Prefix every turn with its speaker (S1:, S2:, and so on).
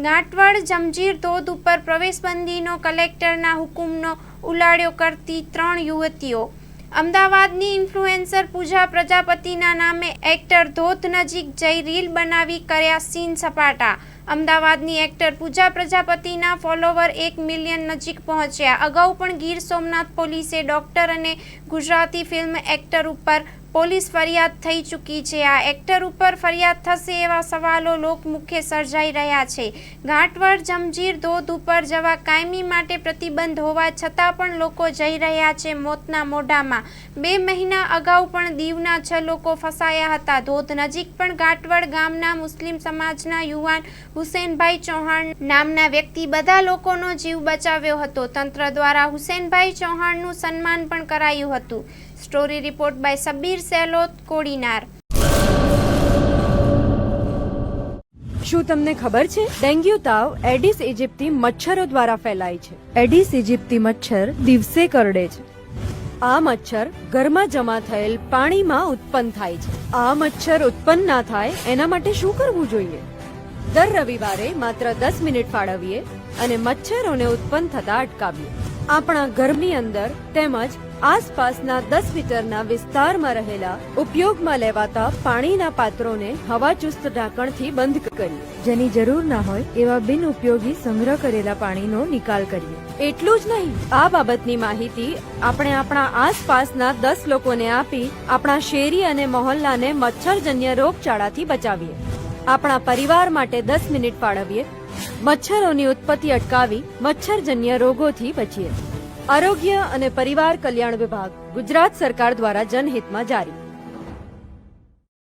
S1: ગાંઠવાડ જંજીર ધોધ ઉપર પ્રવેશબંધીનો કલેક્ટરના હુકમનો ઉલાળ્યો કરતી 3 યુવતીઓ। અમદાવાદની ઇન્ફ્લુએન્સર પૂજા પ્રજાપતિના નામે એક્ટર ધોધ નજીક જઈ રીલ બનાવી કર્યા સીન સપાટા। અમદાવાદની એક્ટર પૂજા પ્રજાપતિના ફોલોવર 1 મિલિયન નજીક પહોંચ્યા। અગાઉ પણ ગીર સોમનાથ પોલીસે ડોક્ટર અને ગુજરાતી ફિલ્મ એક્ટર ઉપર પોલીસ ફરિયાદ થઈ ચૂકી છે। આ એક્ટર ઉપર ફરિયાદ થશે એવા સવાલો લોકમુખે સર્જાઈ રહ્યા છે। ગાંઠવાડ જંજીર ધોધ ઉપર જવા કાયમી માટે પ્રતિબંધ હોવા છતાં પણ લોકો જઈ રહ્યા છે મોતના મોઢામાં। 2 મહિના અગાઉ પણ દીવના 6 લોકો ફસાયા હતા। ધોધ નજીક પણ ગાંઠવાડ ગામના મુસ્લિમ સમાજના યુવાન હુસેનભાઈ ચૌહાણ નામના વ્યક્તિ બધા લોકોનો જીવ બચાવ્યો હતો। તંત્ર દ્વારા હુસેનભાઈ ચૌહાણનું સન્માન પણ કરાયું હતું। Story report by Sabir Selot Kodinar.
S2: શું તમને ખબર છે ડેન્ગ્યુ તાવ એડિસ ઇજિપ્તી મચ્છરો દ્વારા ફેલાય છે। એડિસ ઇજિપ્તી મચ્છર દિવસે કરડે છે। આ મચ્છર ઘરમાં જમા થયેલ પાણીમાં ઉત્પન્ન થાય છે। આ મચ્છર ઉત્પન્ન ના થાય એના માટે શું કરવું જોઈએ? દર રવિવારે માત્ર 10 મિનિટ ફાળવીએ અને મચ્છરોને ઉત્પન્ન થતા અટકાવીએ। આપણા ઘરની અંદર તેમજ આસપાસના 10 મીટરના વિસ્તારમાં રહેલા ઉપયોગમાં લેવાતા પાણીના પાત્રોને હવાચુસ્ત ઢાંકણથી બંધ કરીએ। જેની જરૂર ના હોય એવા બિન ઉપયોગી સંગ્રહ કરેલા પાણીનો નિકાલ કરીએ। એટલું જ નહીં, આ બાબતની માહિતી આપણે આપણા આસપાસના 10 લોકોને આપી આપણા શેરી અને મહોલ્લાને મચ્છરજન્ય રોગચાળાથી બચાવીએ। આપણા પરિવાર માટે 10 મિનિટ ફાળવીએ, મચ્છરોની ઉત્પત્તિ અટકાવી મચ્છરજન્ય રોગોથી બચીએ। આરોગ્ય અને પરિવાર કલ્યાણ વિભાગ, ગુજરાત સરકાર દ્વારા જનહિતમાં જારી।